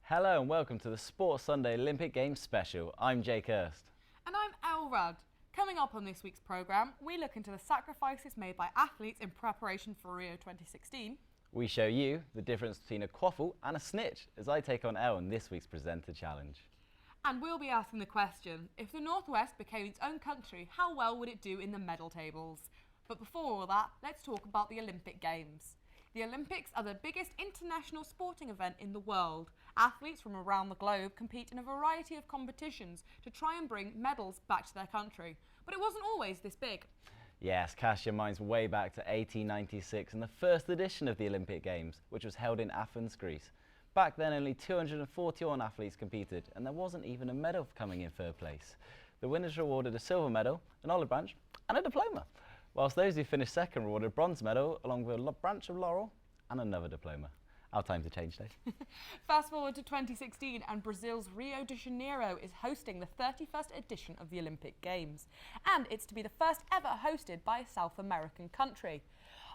Hello and welcome to the Sports Sunday Olympic Games special. I'm Jake Hurst. And I'm Elle Rudd. Coming up on this week's programme, we look into the sacrifices made by athletes in preparation for Rio 2016. We show you the difference between a quaffle and a snitch as I take on Elle in this week's presenter challenge. And we'll be asking the question, if the Northwest became its own country, how well would it do in the medal tables? But before all that, let's talk about the Olympic Games. The Olympics are the biggest international sporting event in the world. Athletes from around the globe compete in a variety of competitions to try and bring medals back to their country. But it wasn't always this big. Yes, cast your minds way back to 1896 and the first edition of the Olympic Games, which was held in Athens, Greece. Back then only 241 athletes competed and there wasn't even a medal coming in third place. The winners were awarded a silver medal, an olive branch and a diploma, whilst those who finished second were awarded a bronze medal along with a branch of laurel and another diploma. Our times have changed, Dave. Fast forward to 2016 and Brazil's Rio de Janeiro is hosting the 31st edition of the Olympic Games. And it's to be the first ever hosted by a South American country.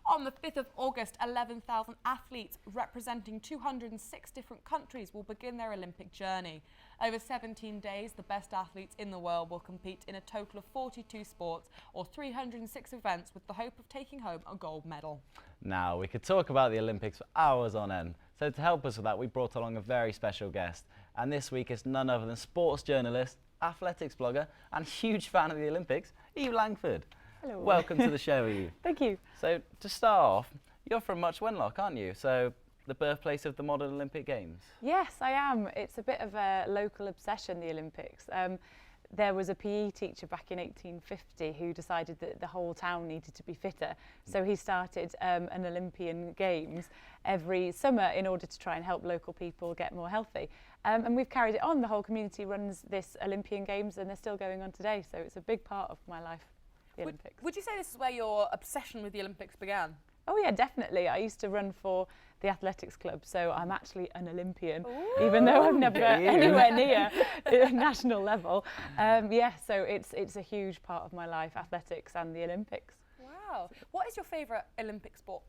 On the 5th of August, 11,000 athletes representing 206 different countries will begin their Olympic journey. Over 17 days, the best athletes in the world will compete in a total of 42 sports or 306 events with the hope of taking home a gold medal. Now, we could talk about the Olympics for hours on end. So to help us with that, we brought along a very special guest. And this week is none other than sports journalist, athletics blogger and huge fan of the Olympics, Eve Langford. Hello. Welcome to the show, Eve. Thank you. So to start off, you're from Much Wenlock, aren't you? So the birthplace of the modern Olympic Games. Yes, I am. It's a bit of a local obsession, the Olympics. There was a PE teacher back in 1850 who decided that the whole town needed to be fitter. So he started an Olympian Games every summer in order to try and help local people get more healthy. And we've carried it on. The whole community runs this Olympian Games and they're still going on today. So it's a big part of my life, the Olympics. Would you say this is where your obsession with the Olympics began? Oh yeah, definitely. I used to run for the athletics club, so I'm actually an Olympian, Ooh. even though I've never Get you. anywhere near national level. Yeah, so it's a huge part of my life, athletics and the Olympics. Wow. What is your favourite Olympic sport?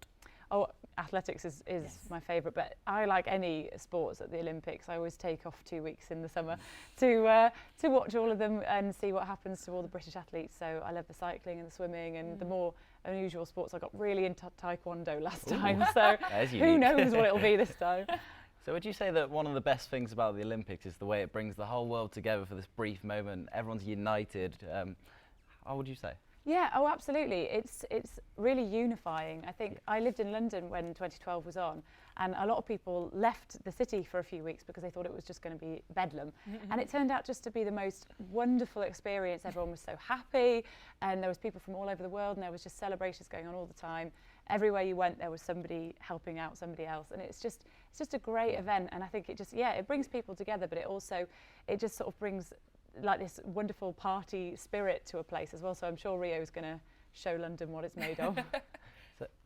Oh, athletics is my favourite, but I like any sports at the Olympics. I always take off 2 weeks in the summer to watch all of them and see what happens to all the British athletes. So I love the cycling and the swimming and the more unusual sports. I got really into taekwondo last time, so That is who unique. knows what it'll be this time. So would you say that one of the best things about the Olympics is the way it brings the whole world together for this brief moment? Everyone's united. How would you say? Yeah, oh absolutely. It's really unifying. I think I lived in London when 2012 was on, and a lot of people left the city for a few weeks because they thought it was just going to be bedlam. And it turned out just to be the most wonderful experience. Everyone was so happy, and there was people from all over the world, and there was just celebrations going on all the time. Everywhere you went, there was somebody helping out somebody else, and it's just a great event. And I think it brings people together, but it just sort of brings like this wonderful party spirit to a place as well. So I'm sure Rio is going to show London what it's made of.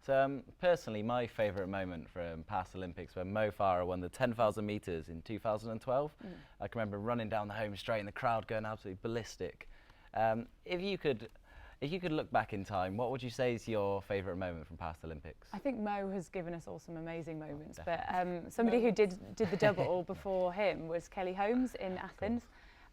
So personally, my favourite moment from past Olympics when Mo Farah won the 10,000 metres in 2012. I can remember running down the home straight and the crowd going absolutely ballistic. If you could look back in time, what would you say is your favourite moment from past Olympics? I think Mo has given us all some amazing moments, but somebody who did the double before him was Kelly Holmes in Athens.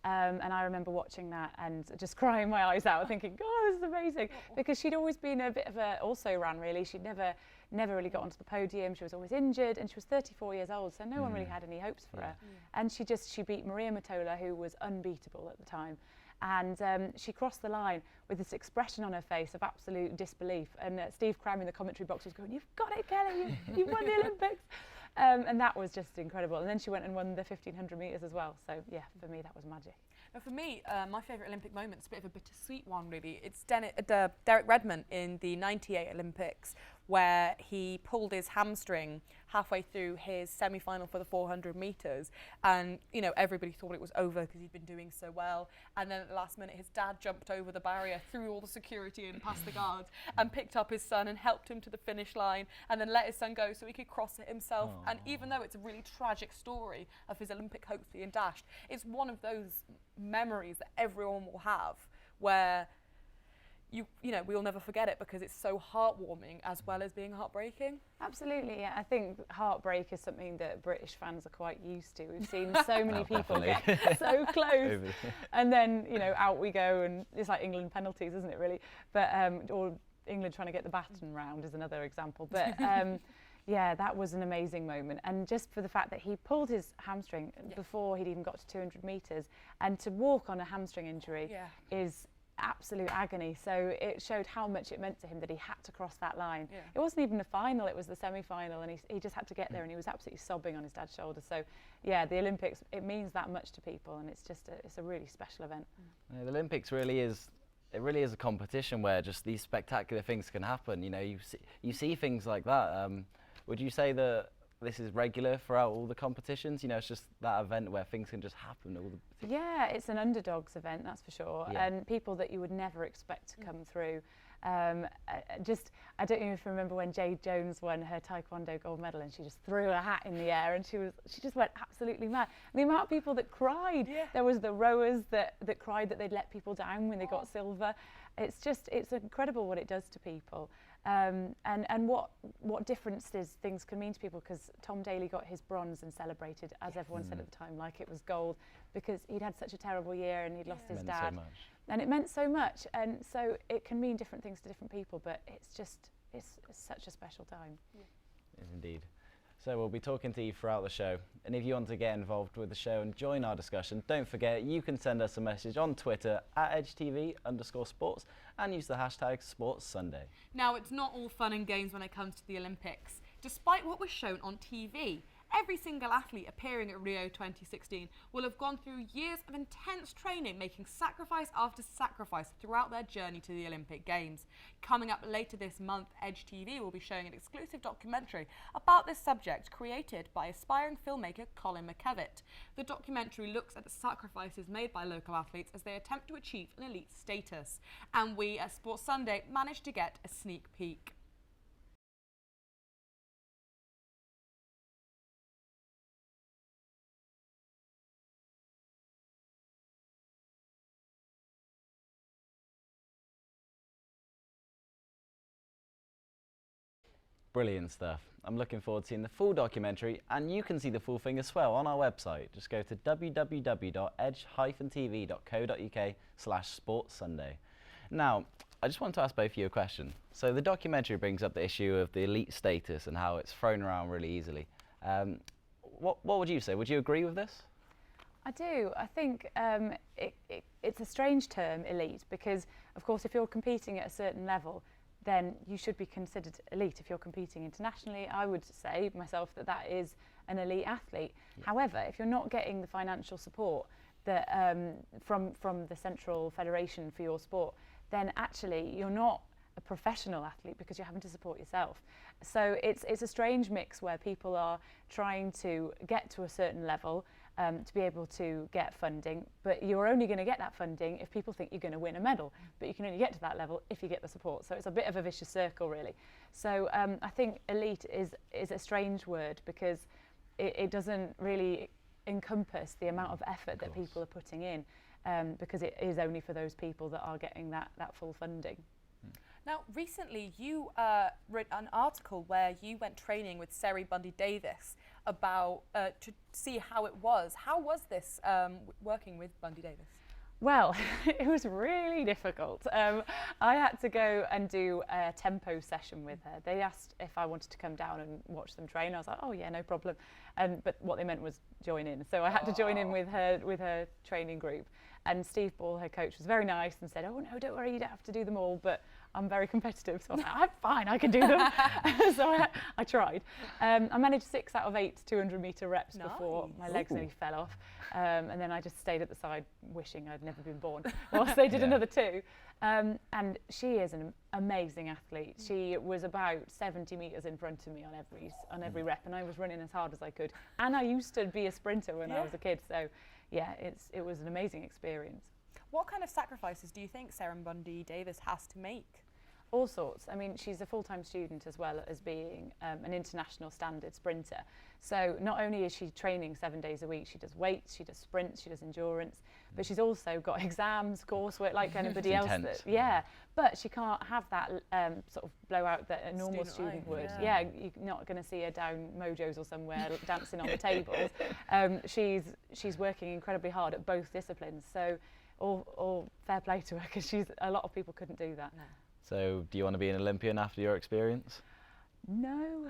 And I remember watching that and just crying my eyes out, thinking, "God, this is amazing!" Because she'd always been a bit of a also-ran, really. She'd never really got onto the podium. She was always injured, and she was 34 years old, so no one really had any hopes for her. And she beat Maria Matola, who was unbeatable at the time. And she crossed the line with this expression on her face of absolute disbelief. And Steve Cram in the commentary box was going, "You've got it, Kelly! You've won the Olympics!" And that was just incredible. And then she went and won the 1500 metres as well. So yeah, for me that was magic. Now for me, my favourite Olympic moment is a bit of a bittersweet one, really. It's Derek Redmond in the '98 Olympics, where he pulled his hamstring halfway through his semi-final for the 400 metres, and everybody thought it was over because he'd been doing so well. And then at the last minute, his dad jumped over the barrier, through all the security and past the guards, and picked up his son and helped him to the finish line, and then let his son go so he could cross it himself. Aww. And even though it's a really tragic story of his Olympic hopes being dashed, it's one of those memories that everyone will have where we'll never forget it because it's so heartwarming as well as being heartbreaking. Absolutely, yeah. I think heartbreak is something that British fans are quite used to. We've seen so many people get so close, and then out we go, and it's like England penalties, isn't it? Really, but or England trying to get the baton round is another example. But yeah, that was an amazing moment, and just for the fact that he pulled his hamstring before he'd even got to 200 metres, and to walk on a hamstring injury is absolute agony. So it showed how much it meant to him that he had to cross that line. It wasn't even the final, it was the semi-final, and he just had to get there, and he was absolutely sobbing on his dad's shoulder. So yeah, the Olympics, it means that much to people, and it's just it's a really special event. Yeah, the Olympics really is a competition where just these spectacular things can happen. You see things like that. Would you say that this is regular throughout all the competitions? It's just that event where things can just happen. Yeah, it's an underdogs event, that's for sure, and people that you would never expect to come through. I don't even remember when Jade Jones won her Taekwondo gold medal, and she just threw her hat in the air, and she just went absolutely mad. And the amount of people that cried. There was the rowers that cried that they'd let people down when they got silver. It's incredible what it does to people. And what differences things can mean to people, because Tom Daley got his bronze and celebrated, as everyone said at the time, like it was gold, because he'd had such a terrible year and he'd lost his dad. So much. And it meant so much, and so it can mean different things to different people, but it's such a special time. Yes, indeed. So we'll be talking to you throughout the show, and if you want to get involved with the show and join our discussion, don't forget you can send us a message on Twitter @EdgeTV_sports and use the hashtag SportsSunday. Now, it's not all fun and games when it comes to the Olympics. Despite what was shown on TV, every single athlete appearing at Rio 2016 will have gone through years of intense training, making sacrifice after sacrifice throughout their journey to the Olympic Games. Coming up later this month, Edge TV will be showing an exclusive documentary about this subject created by aspiring filmmaker Colin McKevitt. The documentary looks at the sacrifices made by local athletes as they attempt to achieve an elite status. And we at Sports Sunday managed to get a sneak peek. Brilliant stuff. I'm looking forward to seeing the full documentary, and you can see the full thing as well on our website. Just go to www.edge-tv.co.uk/sportssunday. Now, I just want to ask both of you a question. So the documentary brings up the issue of the elite status and how it's thrown around really easily. What would you say? Would you agree with this? I do. I think it's a strange term, elite, because of course if you're competing at a certain level, then you should be considered elite. If you're competing internationally, I would say myself that is an elite athlete. However, if you're not getting the financial support that from the Central Federation for your sport, then actually you're not a professional athlete because you're having to support yourself. So it's a strange mix where people are trying to get to a certain level to be able to get funding, but you're only going to get that funding if people think you're going to win a medal, but you can only get to that level if you get the support. So it's a bit of a vicious circle, really. So I think elite is a strange word because it doesn't really encompass the amount of effort that people are putting in, because it is only for those people that are getting that full funding. Now, recently you wrote an article where you went training with Seri Bundy-Davies about to see how it was. How was this working with Bundy-Davies? Well, it was really difficult. I had to go and do a tempo session with her. They asked if I wanted to come down and watch them train. I was like, oh yeah, no problem. But what they meant was join in. So I had to join in with her training group. And Steve Ball, her coach, was very nice and said, oh no, don't worry, you don't have to do them all. But I'm very competitive, so I was like, I'm fine, I can do them. So I tried. I managed 6 out of 8 200-metre reps before my legs nearly fell off. And then I just stayed at the side wishing I'd never been born whilst they did another 2. And she is an amazing athlete. She was about 70 metres in front of me on every rep, and I was running as hard as I could. And I used to be a sprinter when I was a kid, so yeah, it was an amazing experience. What kind of sacrifices do you think Seri Bundy-Davies has to make? all sorts. I mean, she's a full-time student as well as being an international standard sprinter. So not only is she training 7 days a week, she does weights, she does sprints, she does endurance, but she's also got exams, coursework like anybody else. But she can't have that sort of blowout that a normal student would. Yeah, you're not going to see her down Mojo's or somewhere dancing on the tables. She's working incredibly hard at both disciplines. So all fair play to her, because a lot of people couldn't do that. No. So do you want to be an Olympian after your experience? No.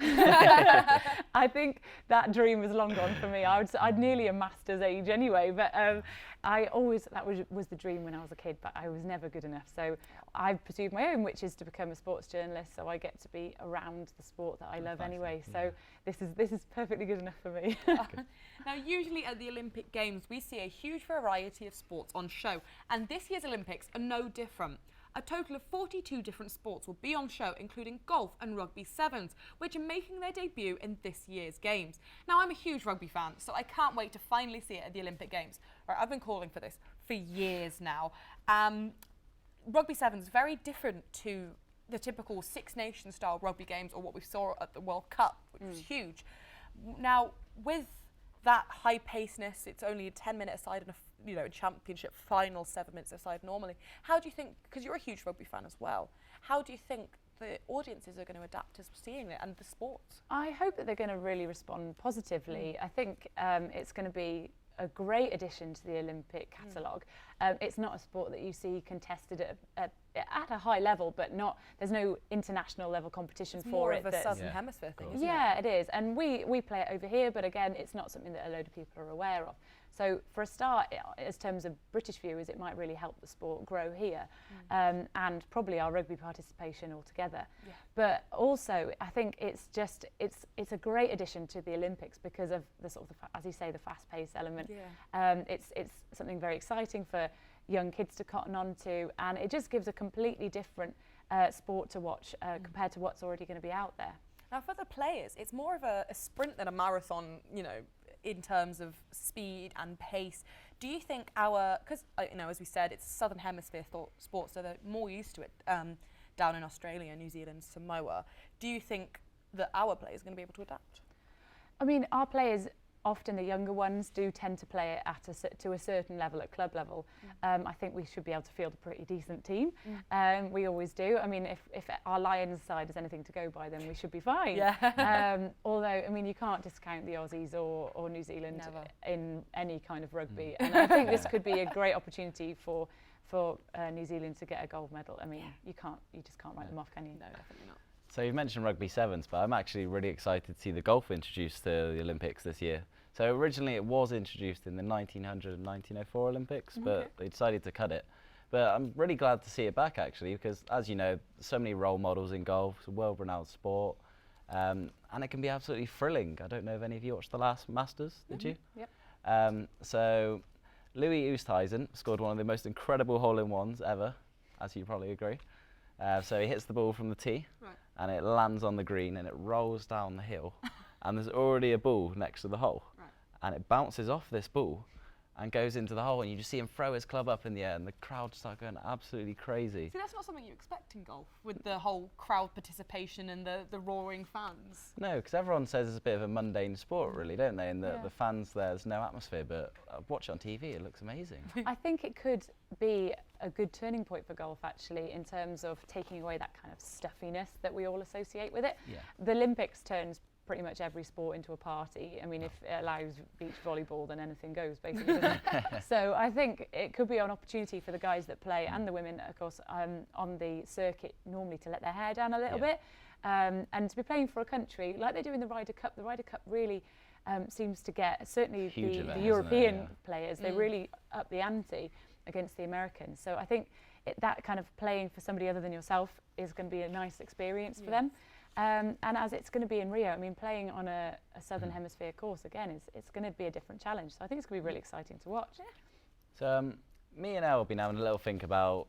I think that dream was long gone for me. I'd nearly a master's age anyway, but that was the dream when I was a kid, but I was never good enough. So I've pursued my own, which is to become a sports journalist, so I get to be around the sport that I love anyway. So this is perfectly good enough for me. Now, usually at the Olympic Games, we see a huge variety of sports on show, and this year's Olympics are no different. A total of 42 different sports will be on show, including golf and rugby sevens, which are making their debut in this year's Games. Now, I'm a huge rugby fan, so I can't wait to finally see it at the Olympic Games. Right, I've been calling for this for years now. Rugby sevens is very different to the typical Six Nations style rugby games or what we saw at the World Cup, which was huge. Now, with that high paceness, it's only a 10-minute aside and a championship final 7 minutes aside normally. How do you think, because you're a huge rugby fan as well, how do you think the audiences are going to adapt to seeing it and the sports? I hope that they're going to really respond positively. I think it's going to be a great addition to the Olympic catalogue. It's not a sport that you see contested at a high level, but there's no international level competition it's for more it. Of a Southern Hemisphere thing, isn't it? Yeah, it is. And we play it over here, but again, it's not something that a load of people are aware of. So for a start, in terms of British viewers, it might really help the sport grow here, and probably our rugby participation altogether. Yeah. But also, I think it's a great addition to the Olympics because of the sort of, as you say, the fast-paced element. Yeah. It's something very exciting for young kids to cotton on to, and it just gives a completely different sport to watch compared to what's already going to be out there. Now, for the players, it's more of a sprint than a marathon, in terms of speed and pace. Do you think because as we said, it's Southern Hemisphere sports, so they're more used to it down in Australia, New Zealand, Samoa. Do you think that our players are going to be able to adapt? I mean, our players, often the younger ones, do tend to play it to a certain level, at club level. I think we should be able to field a pretty decent team. We always do. I mean, if our Lions side is anything to go by, then we should be fine. Yeah. Although, I mean, you can't discount the Aussies or New Zealand in any kind of rugby. And I think this could be a great opportunity for New Zealand to get a gold medal. I mean, you just can't write them off, can you? No, definitely not. So you've mentioned rugby sevens, but I'm actually really excited to see the golf introduced to the Olympics this year. So originally it was introduced in the 1900 and 1904 Olympics, but they decided to cut it. But I'm really glad to see it back, actually, because as you know, so many role models in golf. It's a world-renowned sport, and it can be absolutely thrilling. I don't know if any of you watched the last Masters, did you? Yep. So Louis Oosthuizen scored one of the most incredible hole-in-ones ever, as you probably agree. So he hits the ball from the tee, and it lands on the green, and it rolls down the hill, and there's already a ball next to the hole, and it bounces off this ball and goes into the hole, and you just see him throw his club up in the air, and the crowd start going absolutely crazy. See, that's not something you expect in golf, with the whole crowd participation and the roaring fans. No, because everyone says it's a bit of a mundane sport, really, don't they? And the fans there's no atmosphere, but watch it on TV, it looks amazing. I think it could be a good turning point for golf, actually, in terms of taking away that kind of stuffiness that we all associate with it. Yeah. The Olympics turns pretty much every sport into a party. I mean, if it allows beach volleyball, then anything goes, basically, doesn't it? So I think it could be an opportunity for the guys that play and the women, of course, on the circuit, normally to let their hair down a little bit, and to be playing for a country like they do in the Ryder Cup. The Ryder Cup really seems to get, certainly the European players, they really up the ante against the Americans. So I think that kind of playing for somebody other than yourself is going to be a nice experience for them. And as it's going to be in Rio, I mean, playing on a Southern Hemisphere course, again, it's going to be a different challenge. So I think it's going to be really exciting to watch. So me and Elle have been having a little think about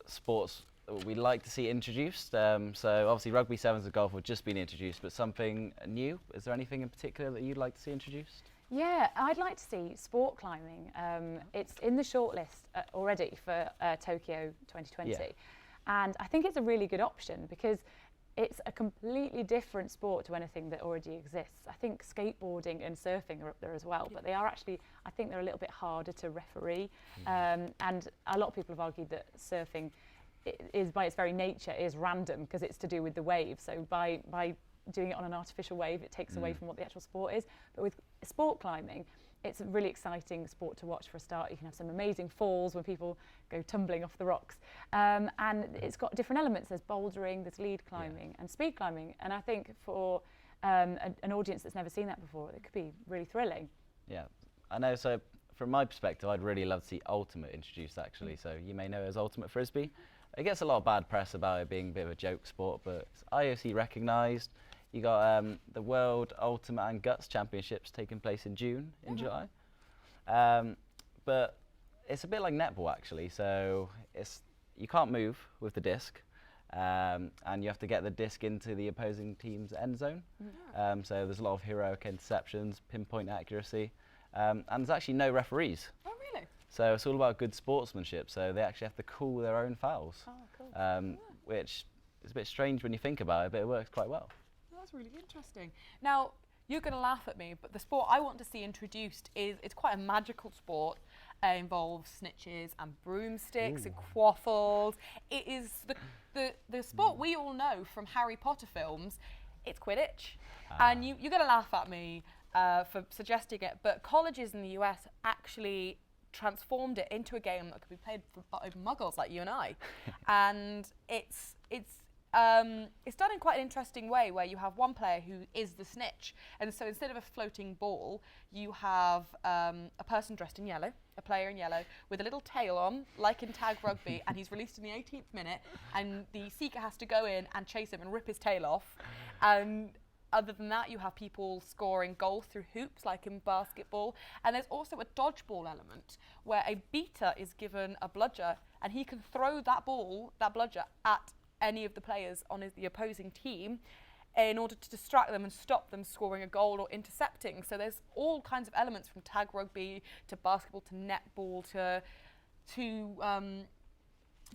sports that we'd like to see introduced. So obviously rugby sevens and golf have just been introduced, but something new. Is there anything in particular that you'd like to see introduced? Yeah, I'd like to see sport climbing. It's in the shortlist already for Tokyo 2020. And I think it's a really good option because it's a completely different sport to anything that already exists. I think skateboarding and surfing are up there as well, but they are actually, I think they're a little bit harder to referee. And a lot of people have argued that surfing is, by its very nature, is random because it's to do with the wave. So by doing it on an artificial wave, it takes away from what the actual sport is. But with sport climbing, it's a really exciting sport to watch for a start. You can have some amazing falls when people go tumbling off the rocks. And it's got different elements. There's bouldering, there's lead climbing and speed climbing. And I think for an audience that's never seen that before, it could be really thrilling. Yeah, I know. So from my perspective, I'd really love to see Ultimate introduced actually. So you may know it as Ultimate Frisbee. It gets a lot of bad press about it being a bit of a joke sport, but it's IOC recognised. You got the World Ultimate and Guts Championships taking place in June, in July. But it's a bit like netball actually. So you can't move with the disc, and you have to get the disc into the opposing team's end zone. So there's a lot of heroic interceptions, pinpoint accuracy, and there's actually no referees. Oh, really? So it's all about good sportsmanship. So they actually have to call their own fouls, Oh, cool. which is a bit strange when you think about it, but it works quite well. That's really interesting. Now, you're going to laugh at me, but the sport I want to see introduced it's quite a magical sport. It involves snitches and broomsticks and quaffles. It is the sport we all know from Harry Potter films. It's Quidditch. And you're going to laugh at me for suggesting it, but colleges in the US actually transformed it into a game that could be played over muggles like you and I. And it's done in quite an interesting way where you have one player who is the snitch. And so instead of a floating ball, you have a person dressed in yellow, a player in yellow, with a little tail on, like in tag rugby, and he's released in the 18th minute, and the seeker has to go in and chase him and rip his tail off. And other than that, you have people scoring goals through hoops, like in basketball. And there's also a dodgeball element, where a beater is given a bludger, and he can throw that bludger, at any of the players on the opposing team in order to distract them and stop them scoring a goal or intercepting. So there's all kinds of elements from tag rugby to basketball to netball to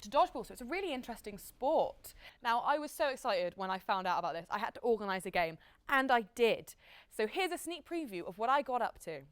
dodgeball. So it's a really interesting sport. Now, I was so excited when I found out about this. I had to organise a game, and I did. So here's a sneak preview of what I got up to.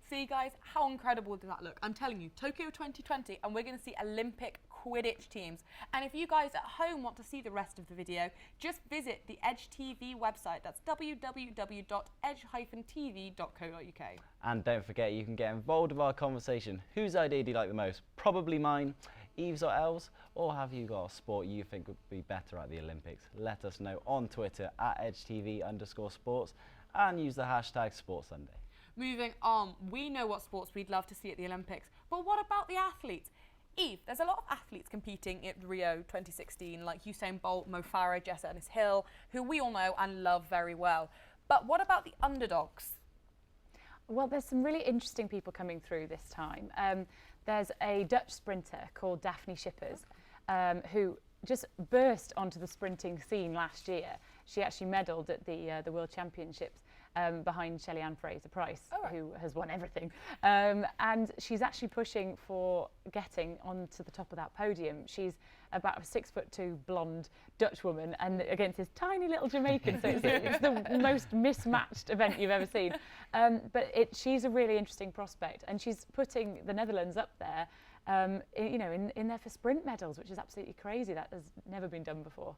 See guys, how incredible did that look? I'm telling you, Tokyo 2020, and we're going to see Olympic Quidditch teams. And if you guys at home want to see the rest of the video, just visit the Edge TV website. That's www.edge-tv.co.uk. And don't forget, you can get involved with our conversation. Whose idea do you like the most? Probably mine, Eve's or Elle's, or have you got a sport you think would be better at the Olympics? Let us know on Twitter at EdgeTV_sports and use the hashtag SportsSunday. Moving on, we know what sports we'd love to see at the Olympics, but what about the athletes? Eve, there's a lot of athletes competing at Rio 2016, like Usain Bolt, Mo Farah, Jessa Ennis-Hill, who we all know and love very well. But what about the underdogs? Well, there's some really interesting people coming through this time. There's a Dutch sprinter called Daphne Schippers, who just burst onto the sprinting scene last year. She actually medalled at the World Championships behind Shelly-Ann Fraser-Pryce, who has won everything. And she's actually pushing for getting onto the top of that podium. She's about a 6'2" blonde Dutch woman, and against this tiny little Jamaican, so it's the most mismatched event you've ever seen. But she's a really interesting prospect, and she's putting the Netherlands up there, in there for sprint medals, which is absolutely crazy. That has never been done before.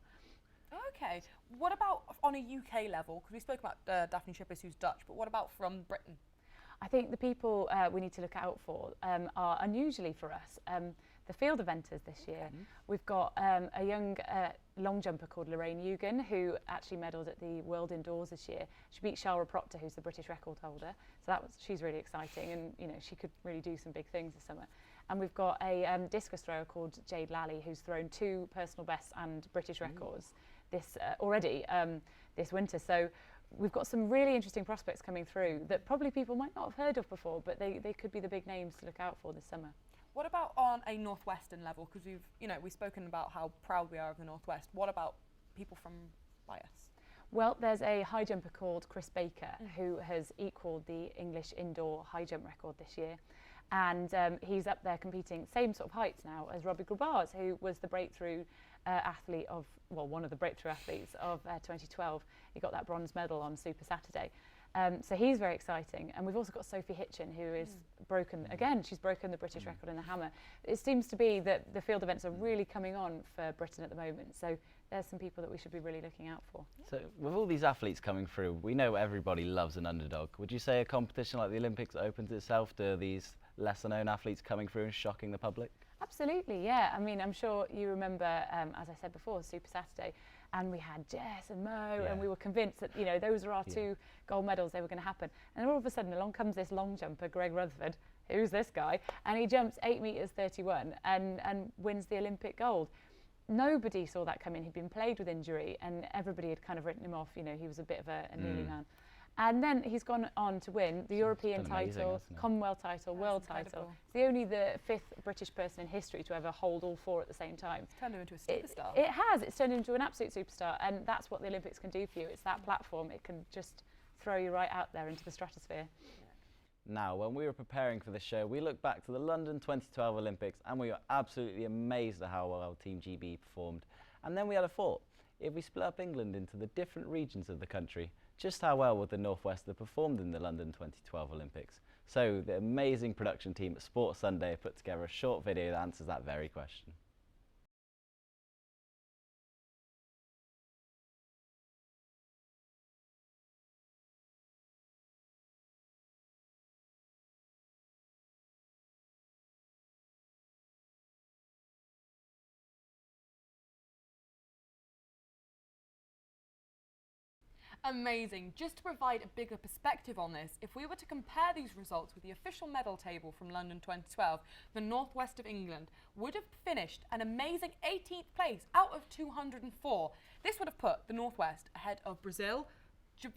Okay, what about on a UK level? Because we spoke about Daphne Schippers, who's Dutch, but what about from Britain? I think the people we need to look out for are unusually for us the field eventers this year. We've got a young long jumper called Lorraine Eugen, who actually medalled at the World Indoors this year. She beat Shara Proctor, who's the British record holder. So she's really exciting, and she could really do some big things this summer. And we've got a discus thrower called Jade Lally, who's thrown 2 personal bests and British records this winter. So we've got some really interesting prospects coming through that probably people might not have heard of before, but they could be the big names to look out for this summer. What about on a Northwestern level? Because we've spoken about how proud we are of the Northwest. What about people from by us? Well, there's a high jumper called Chris Baker who has equalled the English indoor high jump record this year. And he's up there competing same sort of heights now as Robbie Grabars, who was the breakthrough athlete of, well, one of the breakthrough athletes of 2012. He got that bronze medal on Super Saturday. So he's very exciting. And we've also got Sophie Hitchin, who is broken, again, she's broken the British record in the hammer. It seems to be that the field events are really coming on for Britain at the moment. So there's some people that we should be really looking out for. So with all these athletes coming through, we know everybody loves an underdog. Would you say a competition like the Olympics opens itself to these lesser known athletes coming through and shocking the public? Absolutely, yeah. I mean, I'm sure you remember, as I said before, Super Saturday, and we had Jess and Mo, and we were convinced that, those were our two gold medals, they were going to happen. And then all of a sudden, along comes this long jumper, Greg Rutherford, who's this guy, and he jumps 8 metres 31 and wins the Olympic gold. Nobody saw that coming. He'd been plagued with injury, and everybody had kind of written him off. He was a bit of a nearly man. And then he's gone on to win the European title, Commonwealth title, World title. He's the 5th British person in history to ever hold all 4 at the same time. It's turned him into a superstar. It has. It's turned him into an absolute superstar, and that's what the Olympics can do for you. It's that platform. It can just throw you right out there into the stratosphere. Now, when we were preparing for this show, we looked back to the London 2012 Olympics, and we were absolutely amazed at how well Team GB performed. And then we had a thought. If we split up England into the different regions of the country, just how well would the Northwest have performed in the London 2012 Olympics? So the amazing production team at Sports Sunday put together a short video that answers that very question. Amazing. Just to provide a bigger perspective on this, if we were to compare these results with the official medal table from London 2012, the Northwest of England would have finished an amazing 18th place out of 204. This would have put the Northwest ahead of Brazil,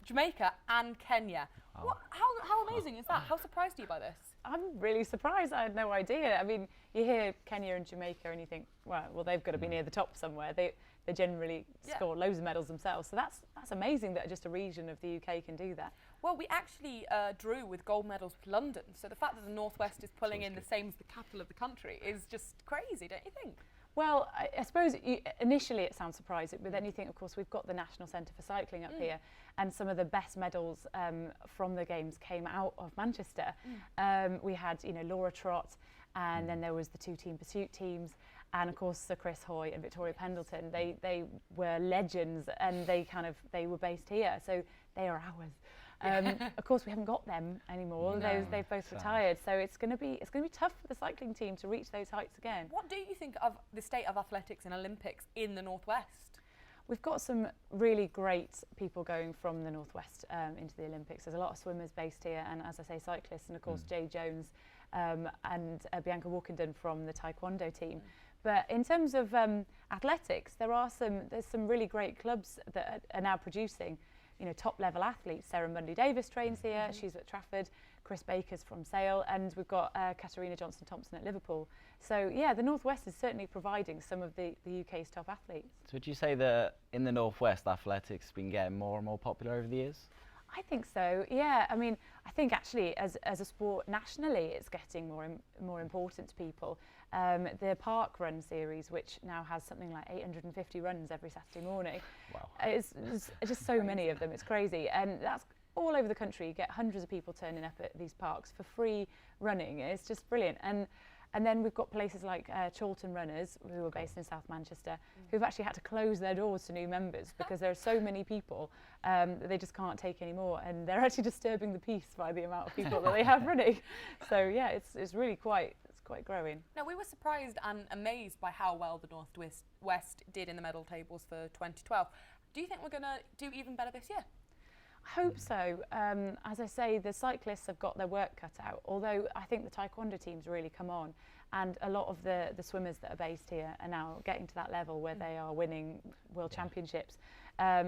Jamaica and Kenya. Wow. How amazing is that? How surprised are you by this? I'm really surprised. I had no idea. I mean, you hear Kenya and Jamaica and you think, well, they've got to be near the top somewhere. They generally score loads of medals themselves. So that's amazing that just a region of the UK can do that. Well, we actually drew with gold medals with London. So the fact that the Northwest is pulling in the same as the capital of the country is just crazy, don't you think? Well, I suppose initially it sounds surprising, but then you think, of course, we've got the National Centre for Cycling up here, and some of the best medals from the Games came out of Manchester. We had, Laura Trott, and then there was the 2 team pursuit teams, and of course Sir Chris Hoy and Victoria Pendleton. They were legends, and they were based here, so they are ours. Of course, we haven't got them anymore. No. They've both retired, so it's going to be tough for the cycling team to reach those heights again. What do you think of the state of athletics and Olympics in the Northwest? We've got some really great people going from the Northwest into the Olympics. There's a lot of swimmers based here, and as I say, cyclists, and of course Jay Jones and Bianca Walkenden from the Taekwondo team. But in terms of athletics, there's some really great clubs that are now producing top level athletes. Sarah Mundley Davis trains here, she's at Trafford. Chris Baker's from Sale, and we've got Katarina Johnson-Thompson at Liverpool. So yeah, the Northwest is certainly providing some of the UK's top athletes. So would you say that in the Northwest, athletics has been getting more and more popular over the years? I think so, yeah. I mean, I think actually as a sport nationally, it's getting more important to people. The Park Run series, which now has something like 850 runs every Saturday morning. Wow. It's just so many of them, it's crazy. And that's all over the country. You get hundreds of people turning up at these parks for free running. It's just brilliant. And then we've got places like Chorlton Runners, who are based in South Manchester, who've actually had to close their doors to new members because there are so many people that they just can't take anymore, and they're actually disturbing the peace by the amount of people that they have running. So yeah, it's really quite growing. Now, we were surprised and amazed by how well the Northwest did in the medal tables for 2012. Do you think we're going to do even better this year? I hope so. As I say, the cyclists have got their work cut out, although I think the Taekwondo team's really come on, and a lot of the swimmers that are based here are now getting to that level where they are winning world championships.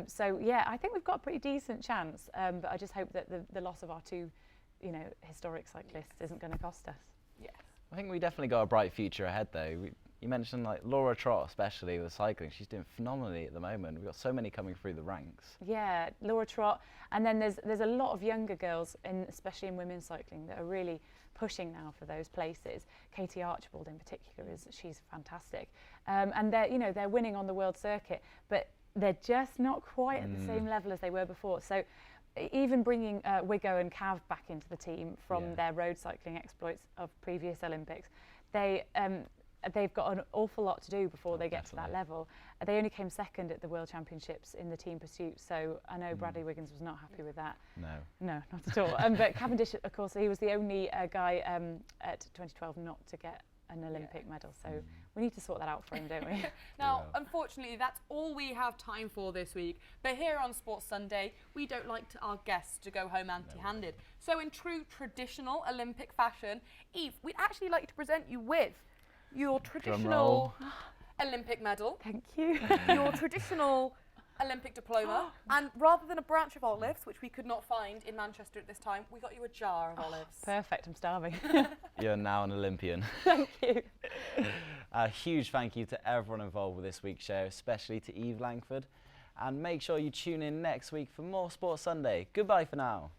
So yeah, I think we've got a pretty decent chance, but I just hope that the loss of our 2 historic cyclists isn't going to cost us. Yes. I think we definitely got a bright future ahead, though. You mentioned like Laura Trott, especially with cycling. She's doing phenomenally at the moment. We've got so many coming through the ranks. Yeah, Laura Trott, and then there's a lot of younger girls, especially in women's cycling, that are really pushing now for those places. Katie Archibald in particular she's fantastic, and they're winning on the world circuit, but they're just not quite at the same level as they were before. So even bringing Wiggo and Cav back into the team from their road cycling exploits of previous Olympics, they've got an awful lot to do before they get to that level. They only came second at the World Championships in the team pursuit, so I know Bradley Wiggins was not happy with that. No, not at all. But Cavendish, of course, he was the only guy at 2012 not to get an Olympic medal, so we need to sort that out for him, don't we? Now, unfortunately, that's all we have time for this week. But here on Sports Sunday, we don't like our guests to go home empty-handed. So in true traditional Olympic fashion, Eve, we'd actually like to present you with your traditional Olympic medal. Thank you. Your traditional Olympic diploma. And rather than a branch of olives, which we could not find in Manchester at this time, we got you a jar of olives. Perfect, I'm starving. You're now an Olympian. Thank you. A huge thank you to everyone involved with this week's show, especially to Eve Langford. And make sure you tune in next week for more Sports Sunday. Goodbye for now.